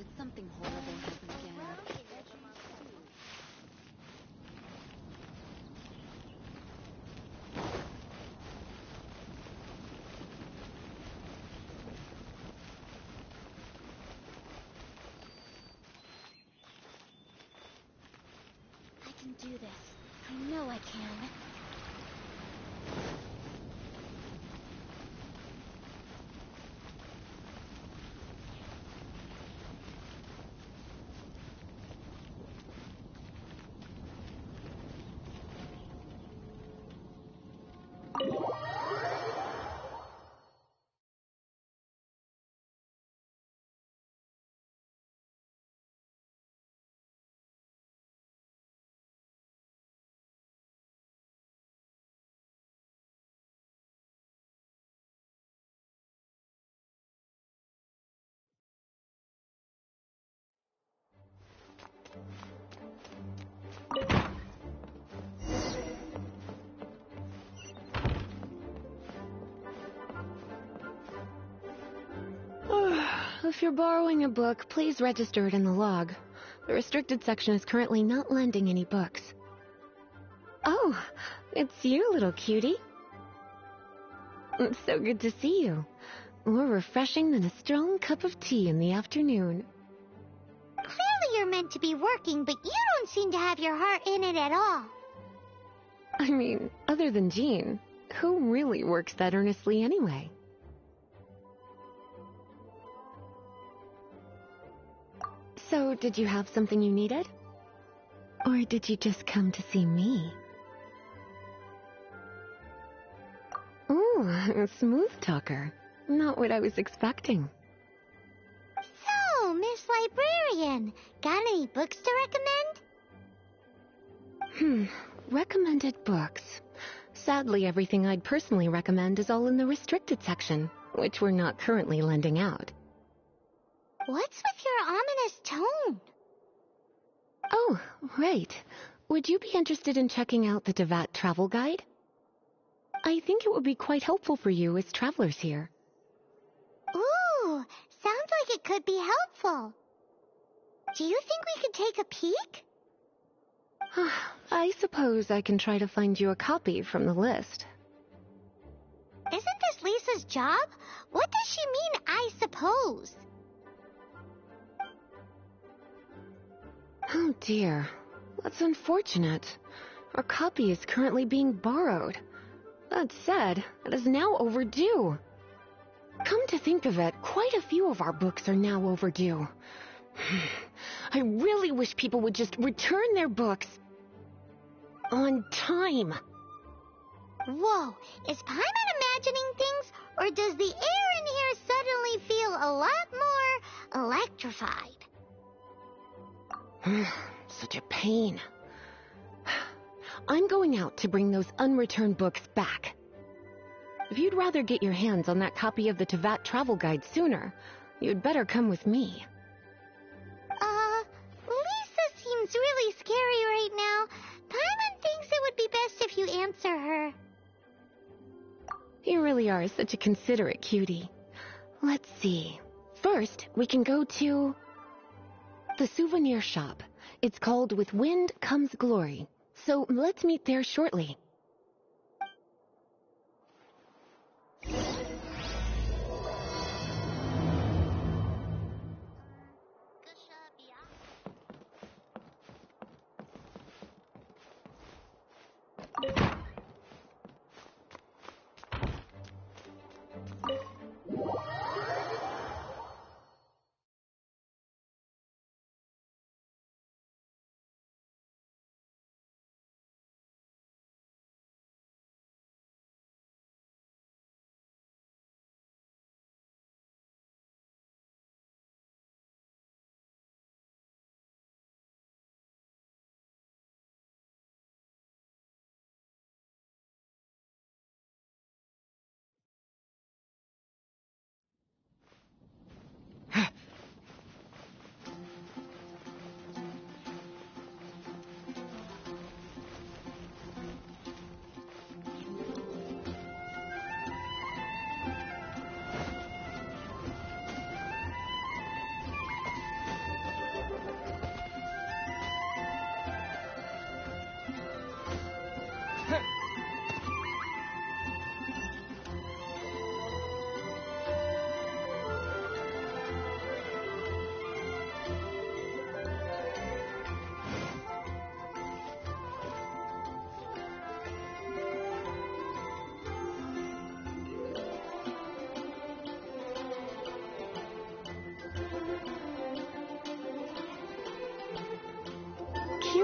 did something horrible happen again? I can do this. I know I can. If you're borrowing a book, please register it in the log. The restricted section is currently not lending any books. Oh, it's you, little cutie. It's so good to see you. More refreshing than a strong cup of tea in the afternoon. Clearly you're meant to be working, but you don't seem to have your heart in it at all. I mean, other than Jean, who really works that earnestly anyway? So, did you have something you needed? Or did you just come to see me? Ooh, a smooth talker. Not what I was expecting. So, Miss Librarian, got any books to recommend? Recommended books. Sadly, everything I'd personally recommend is all in the restricted section, which we're not currently lending out. What's with your ominous tone? Oh, right. Would you be interested in checking out the Tevat travel guide? I think it would be quite helpful for you as travelers here. Ooh, sounds like it could be helpful. Do you think we could take a peek? I suppose I can try to find you a copy from the list. Isn't this Lisa's job? What does she mean, I suppose? Oh dear, that's unfortunate. Our copy is currently being borrowed. That said, it is now overdue. Come to think of it, quite a few of our books are now overdue. I really wish people would just return their books on time. Whoa, is Paimon imagining things, or does the air in here suddenly feel a lot more electrified? Such a pain. I'm going out to bring those unreturned books back. If you'd rather get your hands on that copy of the Tevat travel guide sooner, you'd better come with me. Lisa seems really scary right now. Paimon thinks it would be best if you answer her. You really are such a considerate cutie. Let's see. First, we can go to the souvenir shop. It's called With Wind Comes Glory. So let's meet there shortly.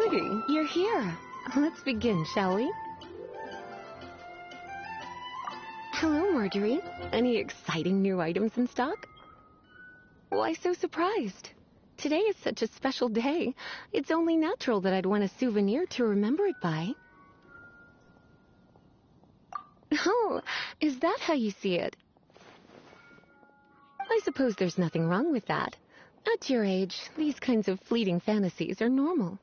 Cutie, you're here. Let's begin, shall we? Hello, Marjorie. Any exciting new items in stock? Why so surprised? Today is such a special day. It's only natural that I'd want a souvenir to remember it by. Oh, is that how you see it? I suppose there's nothing wrong with that. At your age, these kinds of fleeting fantasies are normal.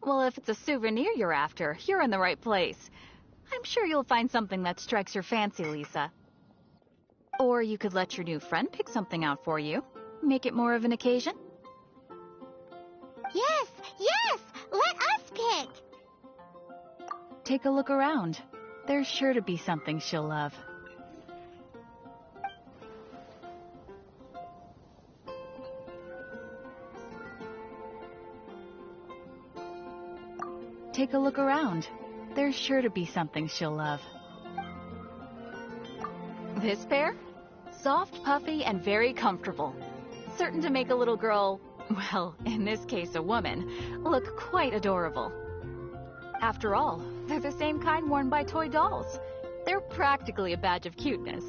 Well, if it's a souvenir you're after, you're in the right place. I'm sure you'll find something that strikes your fancy, Lisa. Or you could let your new friend pick something out for you. Make it more of an occasion. Yes, yes! Let us pick! Take a look around. There's sure to be something she'll love. Take a look around. There's sure to be something she'll love. This pair? Soft, puffy, and very comfortable. Certain to make a little girl, well, in this case a woman, look quite adorable. After all, they're the same kind worn by toy dolls. They're practically a badge of cuteness.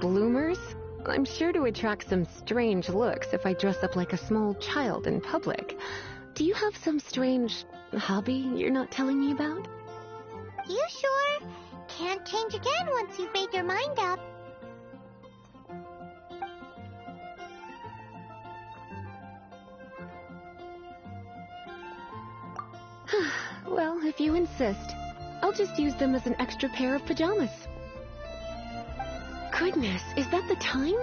Bloomers? I'm sure to attract some strange looks if I dress up like a small child in public. Do you have some strange hobby you're not telling me about? You sure? Can't change again once you've made your mind up. Well, if you insist, I'll just use them as an extra pair of pajamas. Goodness, is that the time?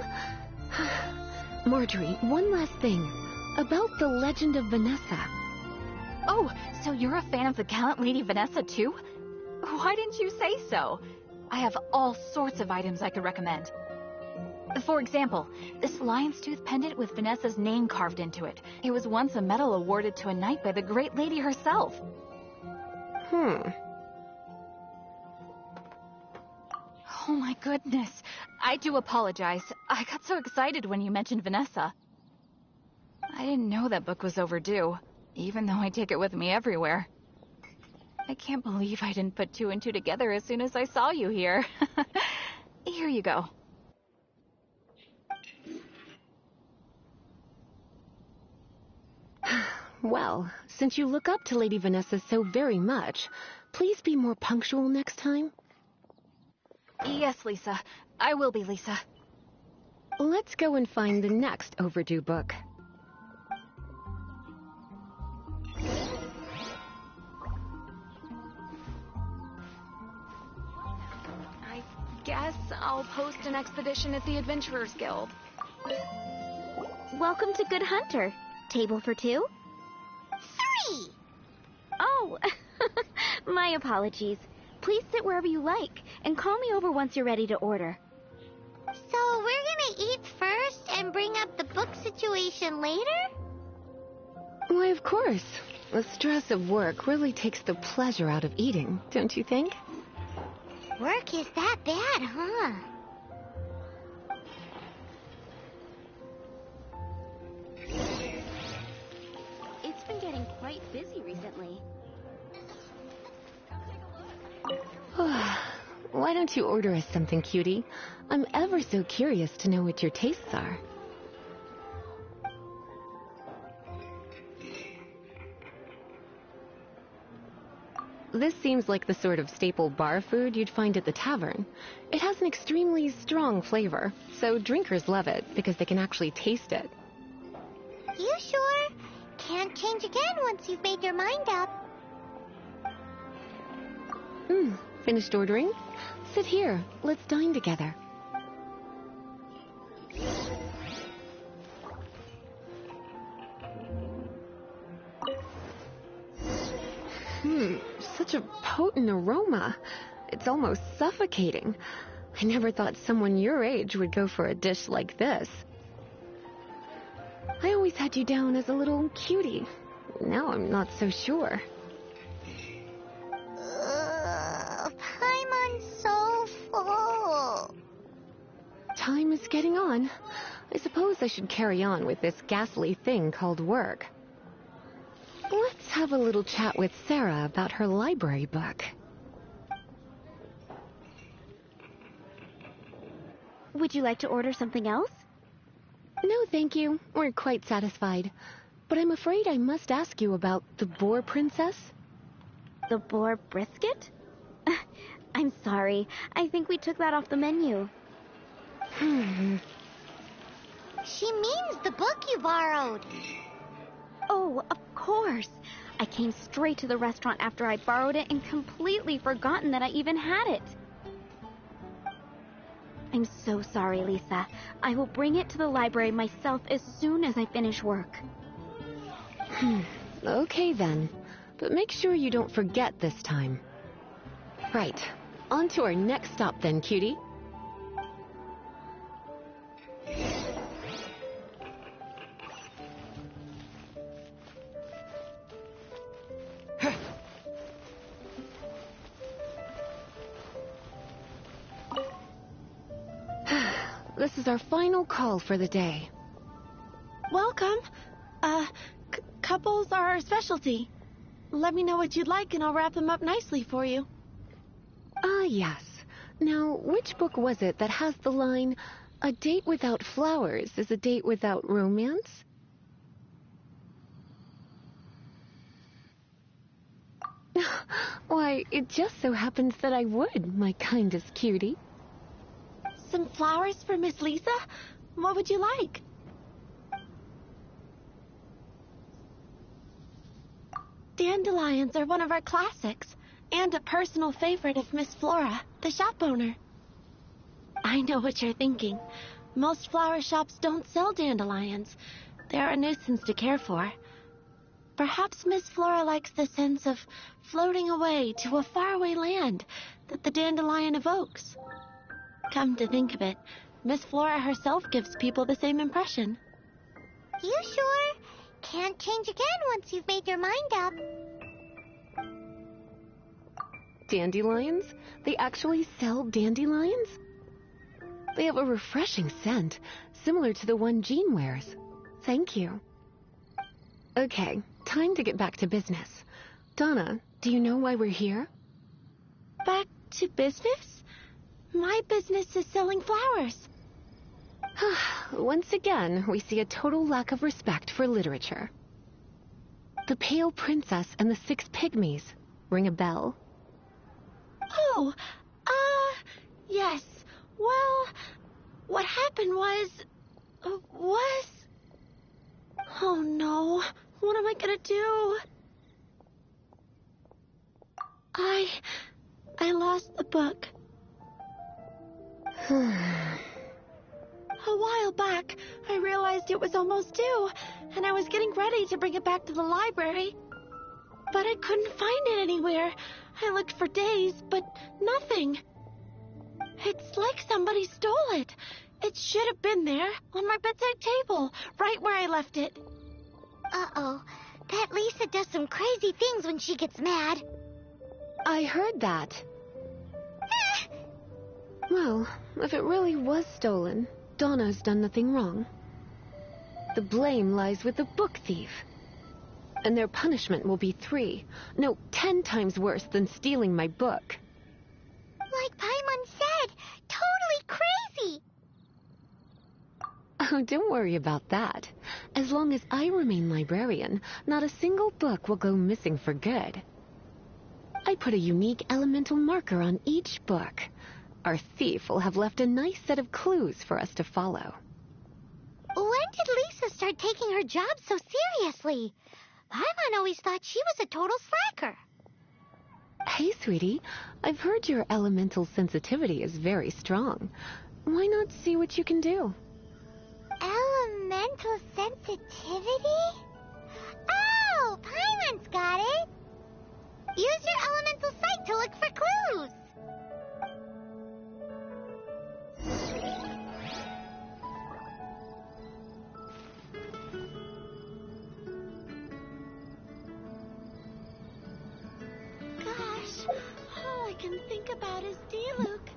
Marjorie, one last thing. About the legend of Vanessa. Oh, so you're a fan of the gallant Lady Vanessa too? Why didn't you say so? I have all sorts of items I could recommend. For example, this lion's tooth pendant with Vanessa's name carved into it. It was once a medal awarded to a knight by the great lady herself. Oh my goodness. I do apologize. I got so excited when you mentioned Vanessa. I didn't know that book was overdue, even though I take it with me everywhere. I can't believe I didn't put two and two together as soon as I saw you here. Here you go. Well, since you look up to Lady Vanessa so very much, please be more punctual next time. Yes, Lisa. I will be, Lisa. Let's go and find the next overdue book. I guess I'll post an expedition at the Adventurers Guild. Welcome to Good Hunter. Table for two? 3! Oh, my apologies. Please sit wherever you like, and call me over once you're ready to order. So we're gonna eat first and bring up the book situation later? Why, of course. The stress of work really takes the pleasure out of eating, don't you think? Work is that bad, huh? It's been getting quite busy recently. Why don't you order us something, cutie? I'm ever so curious to know what your tastes are. This seems like the sort of staple bar food you'd find at the tavern. It has an extremely strong flavor, so drinkers love it because they can actually taste it. You sure? Can't change again once you've made your mind up. Finished ordering? Sit here. Let's dine together. Such a potent aroma. It's almost suffocating. I never thought someone your age would go for a dish like this. I always had you down as a little cutie. Now I'm not so sure. Paimon's so full. Time is getting on. I suppose I should carry on with this ghastly thing called work. Let's have a little chat with Sarah about her library book. Would you like to order something else? No, thank you. We're quite satisfied. But I'm afraid I must ask you about the boar princess. The boar brisket? I'm sorry. I think we took that off the menu. She means the book you borrowed. Oh, of course. I came straight to the restaurant after I borrowed it and completely forgotten that I even had it. I'm so sorry, Lisa. I will bring it to the library myself as soon as I finish work. Okay then. But make sure you don't forget this time. Right. On to our next stop then, cutie. This is our final call for the day. Welcome. Couples are our specialty. Let me know what you'd like and I'll wrap them up nicely for you. Yes. Now, which book was it that has the line, "A date without flowers is a date without romance"? Why, it just so happens that I would, my kindest cutie. Some flowers for Miss Lisa? What would you like? Dandelions are one of our classics, and a personal favorite of Miss Flora, the shop owner. I know what you're thinking. Most flower shops don't sell dandelions. They're a nuisance to care for. Perhaps Miss Flora likes the sense of floating away to a faraway land that the dandelion evokes. Come to think of it, Miss Flora herself gives people the same impression. You sure? Can't change again once you've made your mind up. Dandelions? They actually sell dandelions? They have a refreshing scent, similar to the one Jean wears. Thank you. Okay, time to get back to business. Donna, do you know why we're here? Back to business? My business is selling flowers. Once again, we see a total lack of respect for literature. The Pale Princess and the Six Pygmies. Ring a bell? Oh, yes. Well, what happened was... Oh no, what am I gonna do? I lost the book. A while back, I realized it was almost due, and I was getting ready to bring it back to the library. But I couldn't find it anywhere. I looked for days, but nothing. It's like somebody stole it. It should have been there, on my bedside table, right where I left it. Uh-oh. That Lisa does some crazy things when she gets mad. I heard that. Well, if it really was stolen, Donna's done nothing wrong. The blame lies with the book thief. And their punishment will be 10 times worse than stealing my book. Like Paimon said, totally crazy. Oh, don't worry about that. As long as I remain librarian, not a single book will go missing for good. I put a unique elemental marker on each book. Our thief will have left a nice set of clues for us to follow. When did Lisa start taking her job so seriously? Paimon always thought she was a total slacker. Hey, sweetie, I've heard your elemental sensitivity is very strong. Why not see what you can do? Elemental sensitivity? Oh, Paimon's got it. Use your elemental sight to look for clues. Gosh, all I can think about is D-Luke.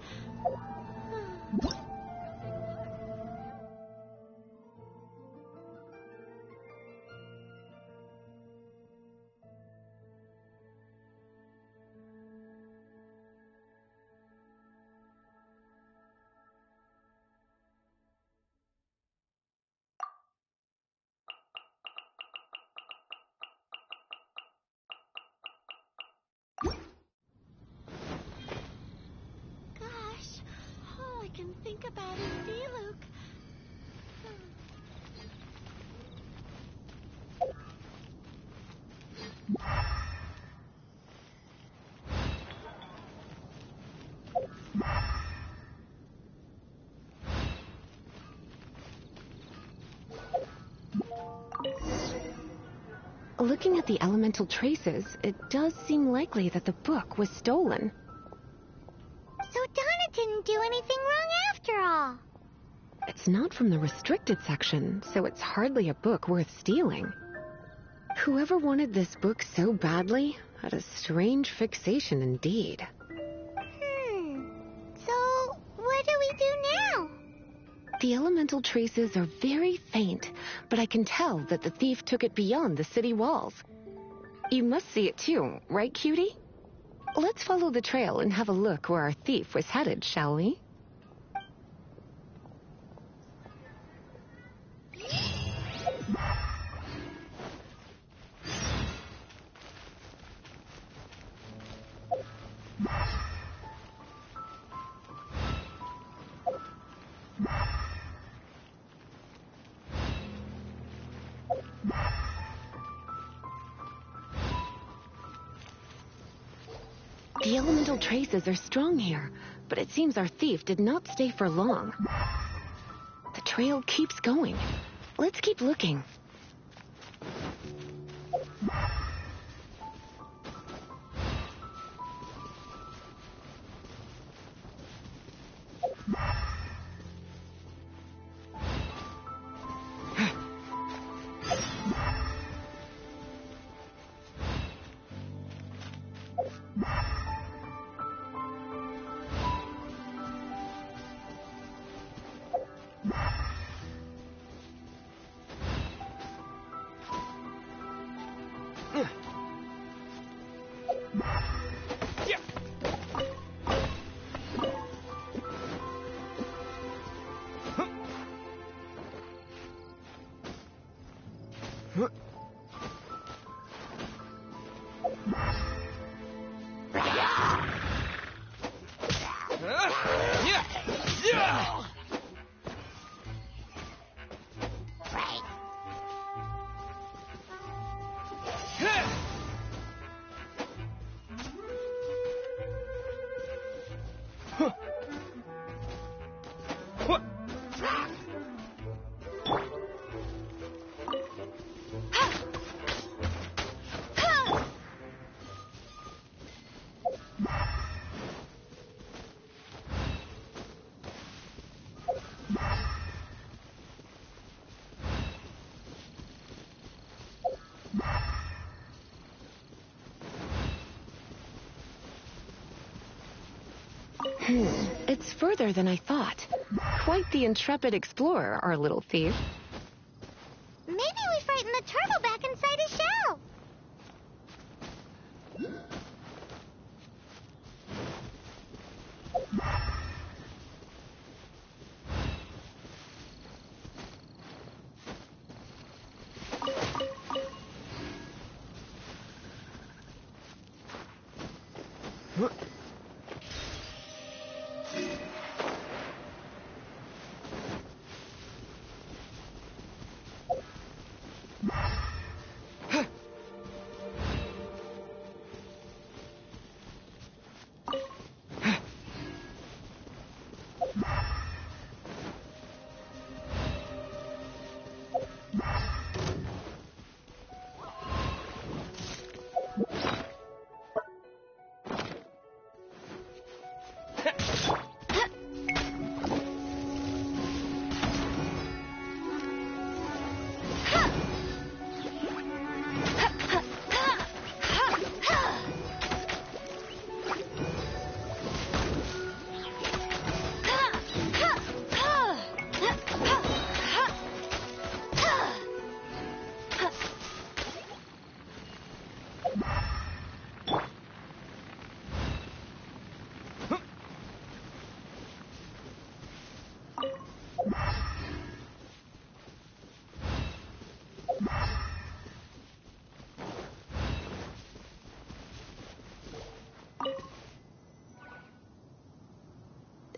think about it, see, Luke? Looking at the elemental traces, it does seem likely that the book was stolen. So Donna didn't do anything wrong after all. It's not from the restricted section, so it's hardly a book worth stealing. Whoever wanted this book so badly had a strange fixation indeed. So, what do we do now? The elemental traces are very faint, but I can tell that the thief took it beyond the city walls. You must see it too, right, cutie? Let's follow the trail and have a look where our thief was headed, shall we? The elemental traces are strong here, but it seems our thief did not stay for long. The trail keeps going. Let's keep looking. It's further than I thought. Quite the intrepid explorer, our little thief. Maybe we frightened the turtle back inside his shell.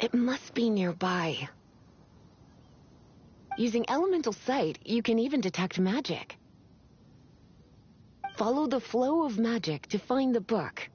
It must be nearby. Using elemental sight, you can even detect magic. Follow the flow of magic to find the book.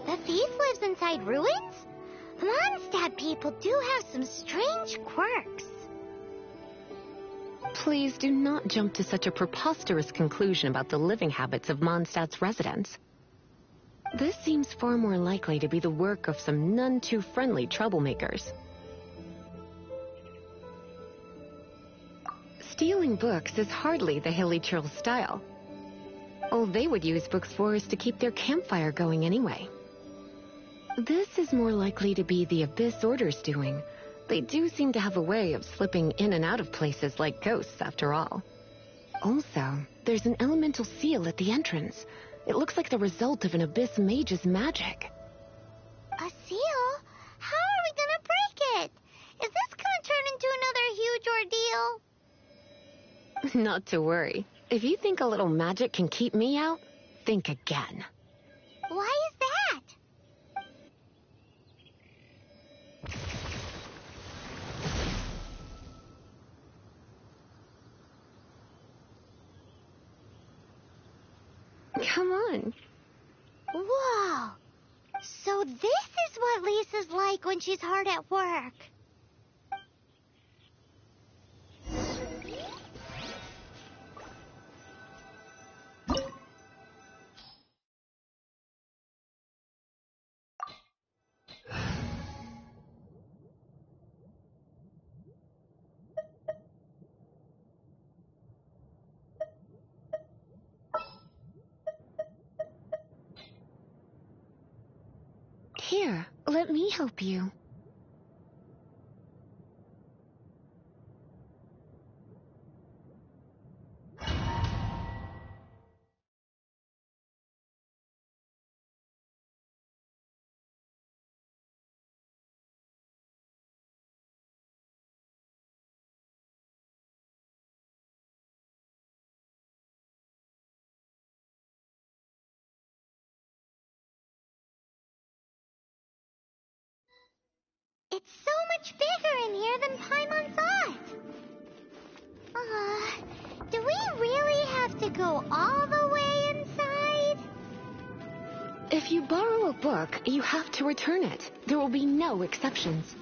The thief lives inside ruins? Mondstadt people do have some strange quirks. Please do not jump to such a preposterous conclusion about the living habits of Mondstadt's residents. This seems far more likely to be the work of some none-too-friendly troublemakers. Stealing books is hardly the Hilly Churl's style. All they would use books for is to keep their campfire going anyway. This is more likely to be the Abyss Order's doing. They do seem to have a way of slipping in and out of places like ghosts, after all. Also, there's an elemental seal at the entrance. It looks like the result of an Abyss mage's magic. A seal? How are we gonna break it? Is this gonna turn into another huge ordeal? Not to worry. If you think a little magic can keep me out, think again. Why is that? Come on. Whoa! So this is what Lisa's like when she's hard at work. Here, let me help you. It's so much bigger in here than Paimon thought. Do we really have to go all the way inside? If you borrow a book, you have to return it. There will be no exceptions.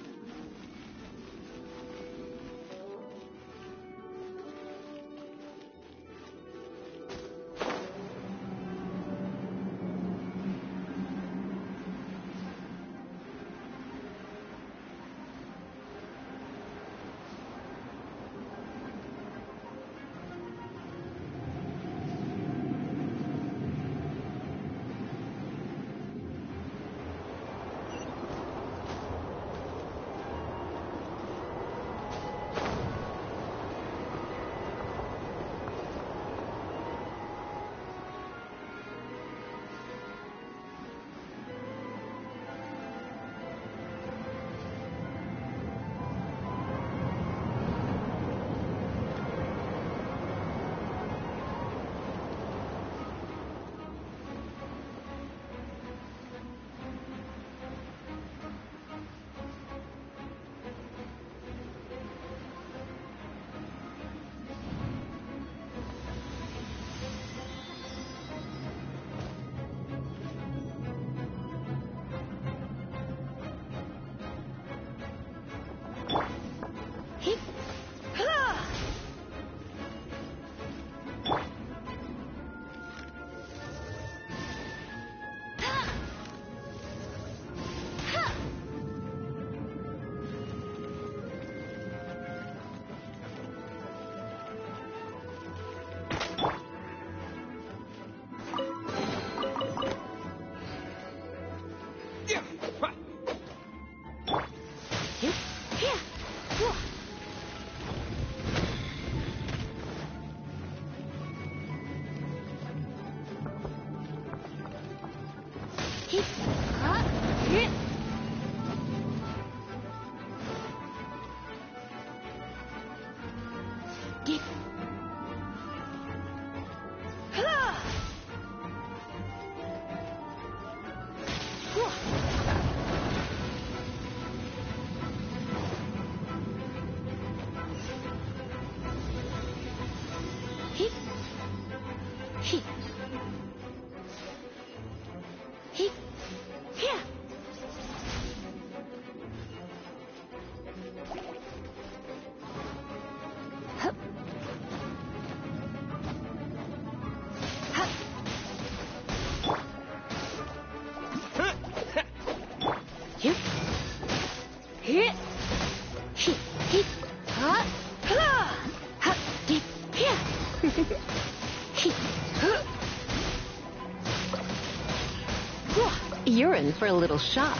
You're in for a little shock.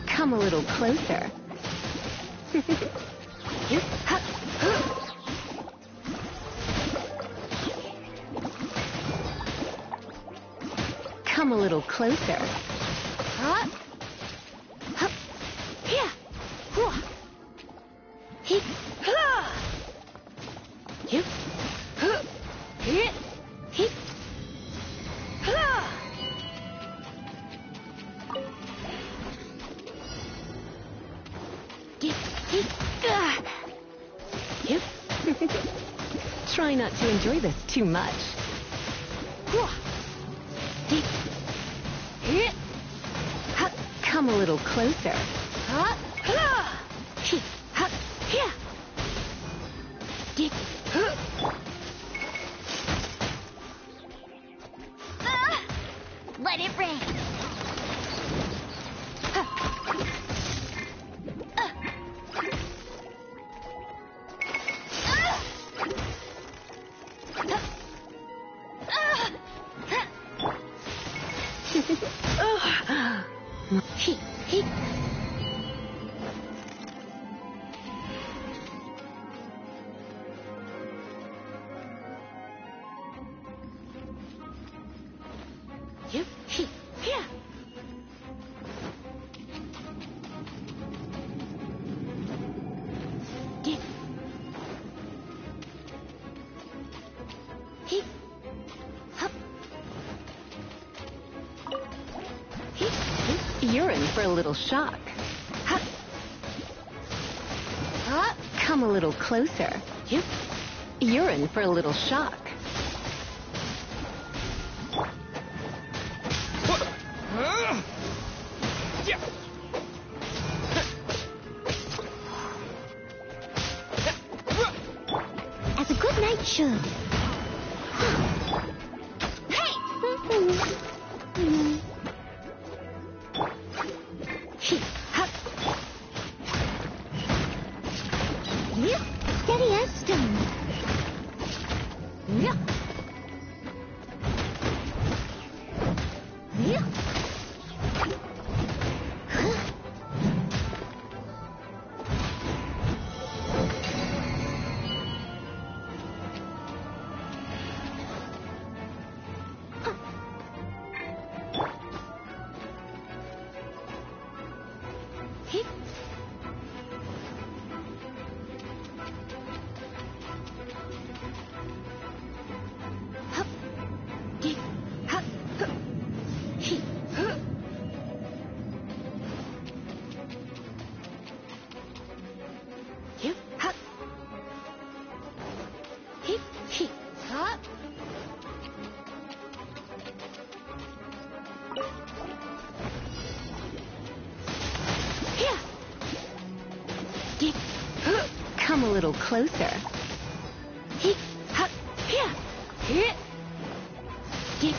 Come a little closer. Come a little closer. Try not to enjoy this too much. Come a little closer. Let it rain. You're in for a little shock. Come a little closer. You're in for a little shock. As a good knight should. Steady as stone. Come a little closer. Get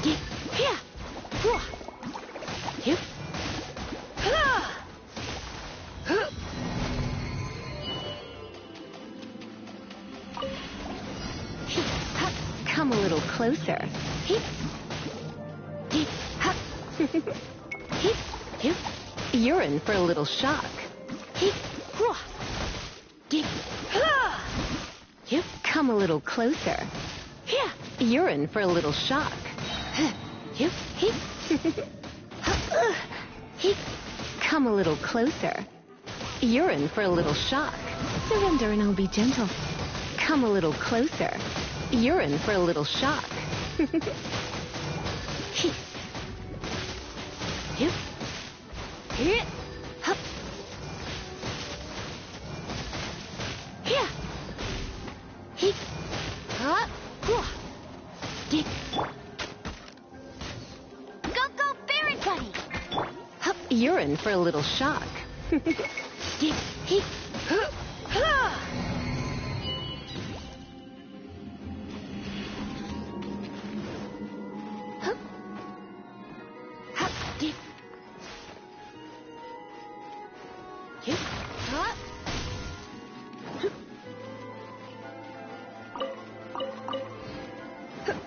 him. closer. Hip. Hip. Hop. Hip. Hip. You're in for a little shock. Hip. Hua. Dip. Ha. Hip. Come a little closer. Yeah. You're in for a little shock. Hip. Hip. Hip. Come a little closer. You're in for a little shock. Surrender and I'll be gentle. Come a little closer. You're in for a little shock. Hip. Hip. Hip. Hup. Yeah. Hip. Hup. Hua. Dip. Go, Fairy Buddy! Hup. You're in for a little shock. Dip. Hip. Hup. Ha. Hup. Hup. Dip. Hip. Hup. Hup. Hup.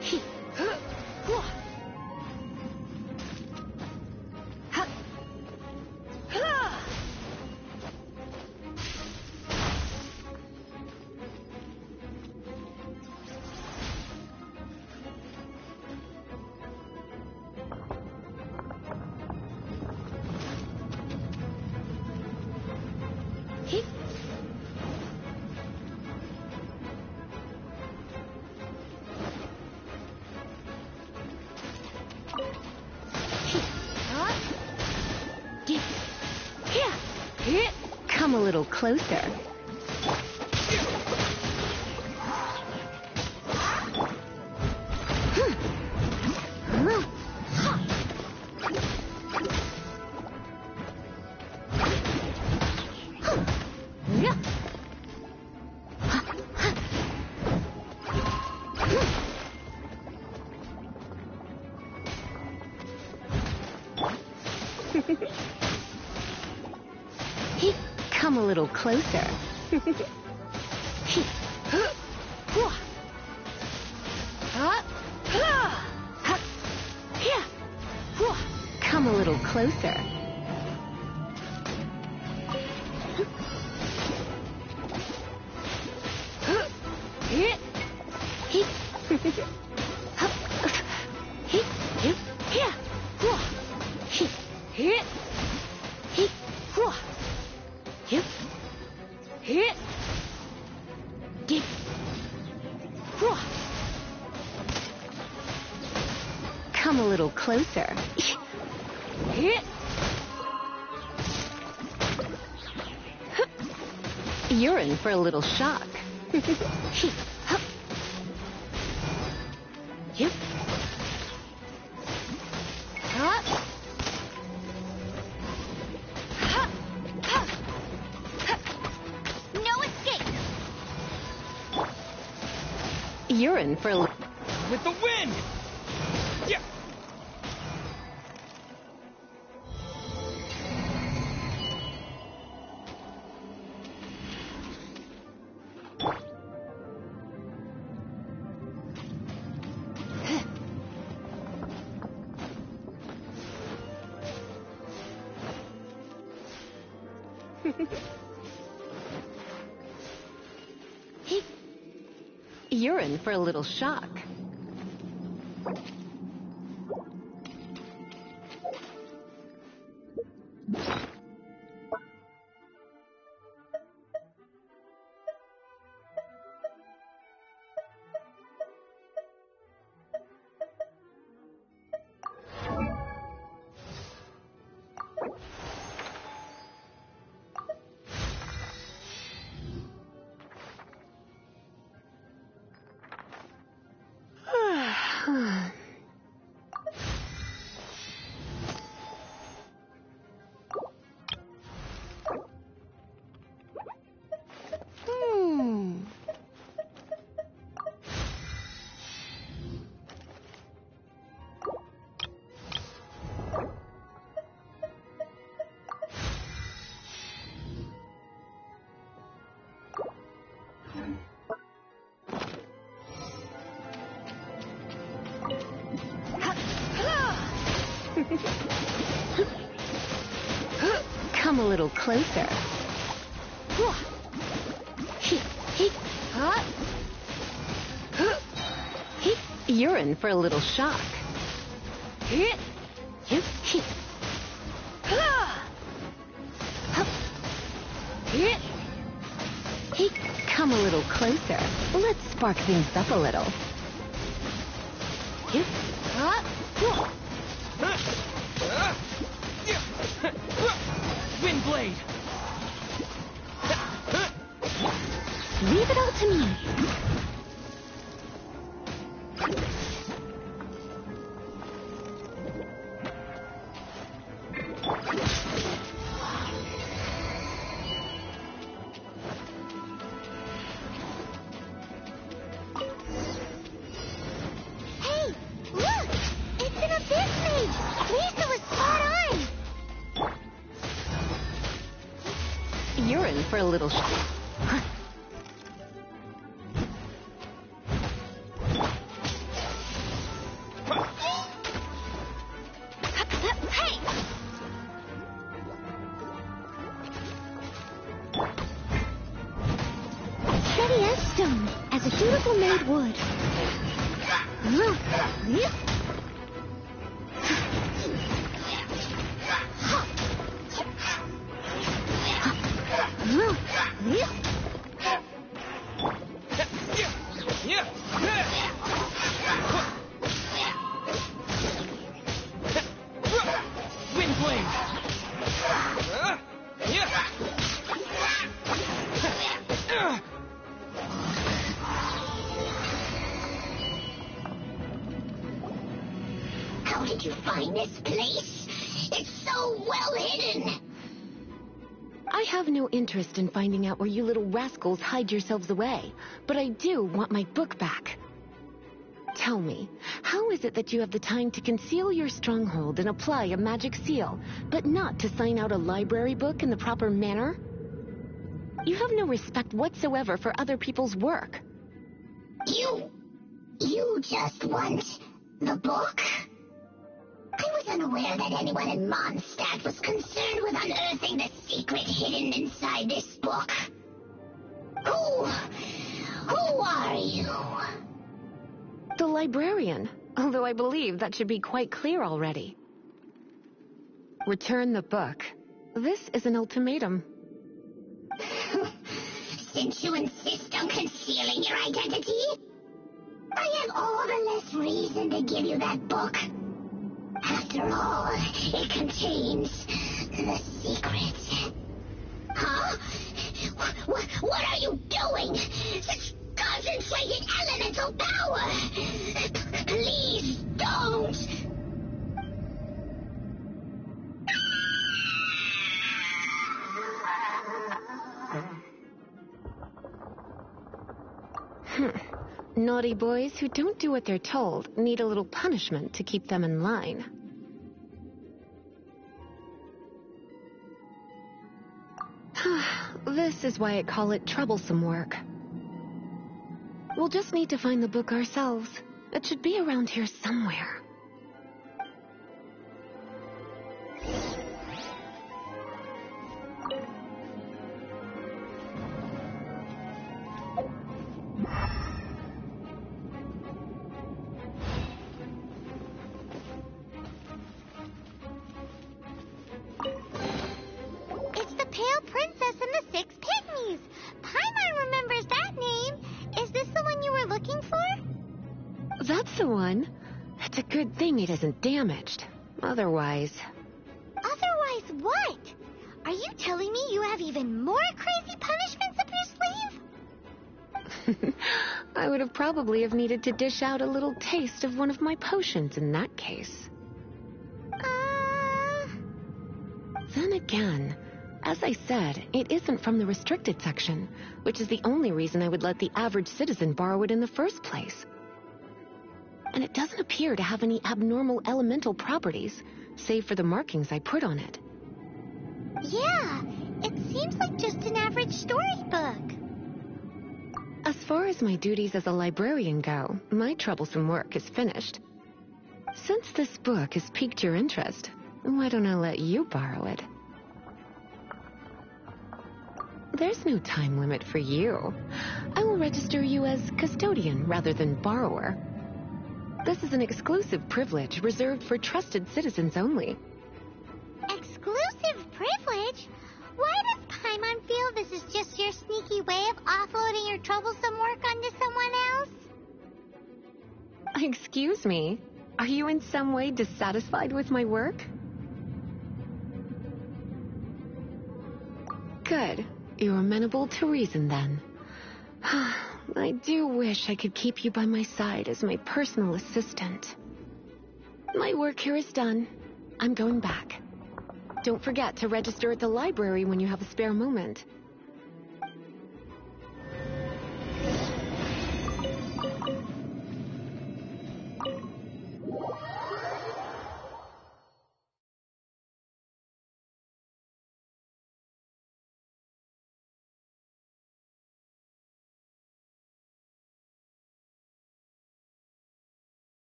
Hip. Hup. Hua. Hup. Ha. Hip. Hip. Hup. Dip. Yeah. Hip. Come a little closer. Hip. Come a little closer. Hip. Hua. Hup. Ha. Hup. Yeah. Hua. Come a little closer. Hip. Hip. Hup. Hip. Hip. Yeah. Hua. Hip. Hip. Hip. Hua. Hip. Hip. Dip. Hua. Come a little closer. Hip. You're in for a little shock. Hip. Hup. Hip. Hup. Hup. Hup. Hup. No escape! You're in for a With the wind! Yeah! You're in for a little shock. come a little closer. You're in for a little shock. Come a little closer. Let's spark things up a little. Wind blade. Leave it all to me. Hey, look! It's an abyss mage! Lisa was spot on! You're in for a little Hey! Steady as stone, as a dutiful maid would. Wind blade. How did you find this place? It's so well hidden! I have no interest in finding out where you little rascals hide yourselves away, but I do want my book back. Tell me, how is it that you have the time to conceal your stronghold and apply a magic seal, but not to sign out a library book in the proper manner? You have no respect whatsoever for other people's work. You just want the book? I was unaware that anyone in Mondstadt was concerned with unearthing the secret hidden inside this book. Who are you? The librarian, although I believe that should be quite clear already. Return the book. This is an ultimatum. Since you insist on concealing your identity, I have all the less reason to give you that book. After all, it contains the secret. Huh? What are you doing? Such concentrated elemental power! Please don't! Naughty boys who don't do what they're told need a little punishment to keep them in line. This is why I call it troublesome work. We'll just need to find the book ourselves. It should be around here somewhere. It's the Pale Princess and the Six Pygmies. Paimon remembers that name. Is this the one you were looking for? That's the one. It's a good thing it isn't damaged. Otherwise... Otherwise what? Are you telling me you have even more crazy punishments up your sleeve? I would have probably have needed to dish out a little taste of one of my potions in that case. Then again, as I said, it isn't from the restricted section, which is the only reason I would let the average citizen borrow it in the first place. And it doesn't appear to have any abnormal elemental properties, save for the markings I put on it. Yeah, it seems like just an average storybook. As far as my duties as a librarian go, my troublesome work is finished. Since this book has piqued your interest, why don't I let you borrow it? There's no time limit for you. I will register you as custodian rather than borrower. This is an exclusive privilege reserved for trusted citizens only. Exclusive privilege? Why does Paimon feel this is just your sneaky way of offloading your troublesome work onto someone else? Excuse me, are you in some way dissatisfied with my work? Good. You're amenable to reason then. I do wish I could keep you by my side as my personal assistant. My work here is done. I'm going back. Don't forget to register at the library when you have a spare moment.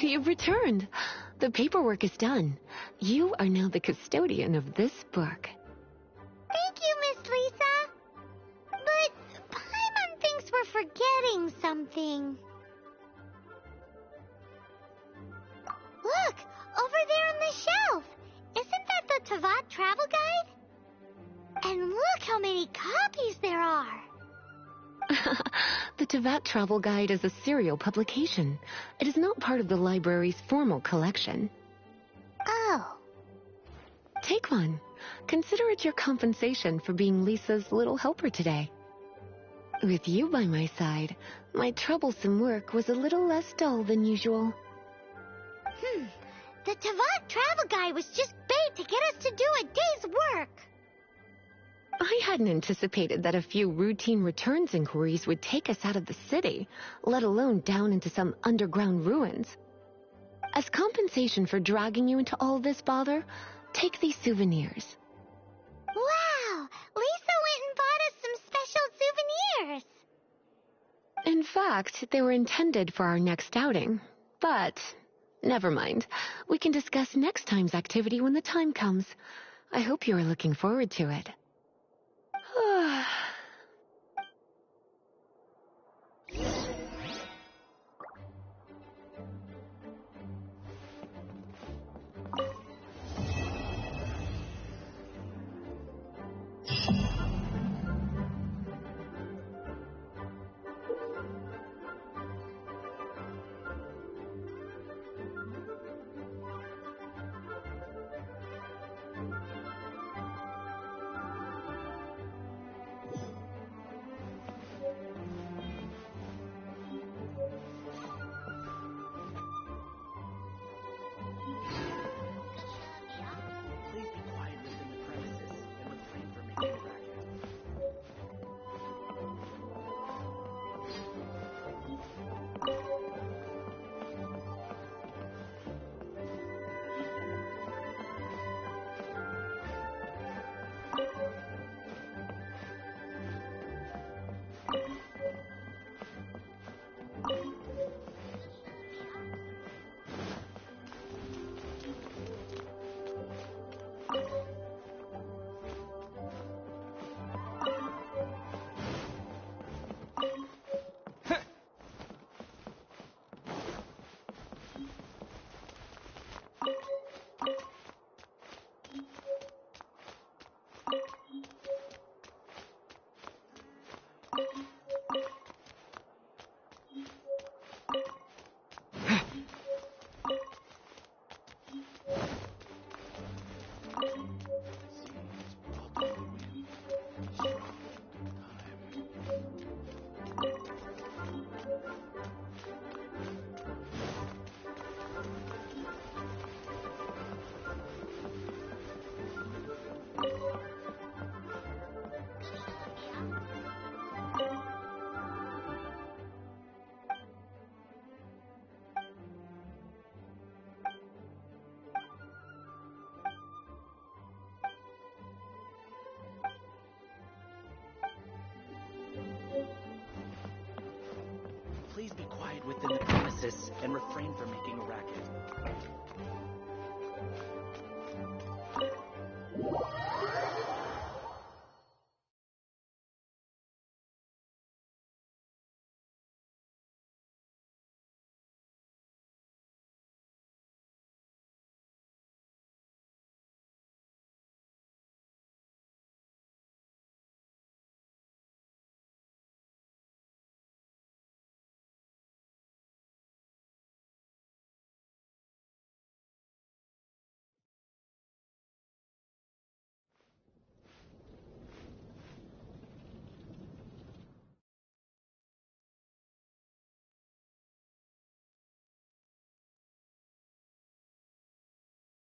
You've returned. The paperwork is done. You are now the custodian of this book. Thank you, Miss Lisa. But Paimon thinks we're forgetting something. Look, over there on the shelf. Isn't that the Tavat travel guide? And look how many copies there are. The Tavat Travel Guide is a serial publication. It is not part of the library's formal collection. Oh. Take one. Consider it your compensation for being Lisa's little helper today. With you by my side, my troublesome work was a little less dull than usual. The Tavat travel guide was just bait to get us to do a day's work. I hadn't anticipated that a few routine returns inquiries would take us out of the city, let alone down into some underground ruins. As compensation for dragging you into all this bother, take these souvenirs. Wow! Lisa went and bought us some special souvenirs. In fact, they were intended for our next outing. But, never mind. We can discuss next time's activity when the time comes. I hope you are looking forward to it. please be quiet within the premises and refrain from making a racket?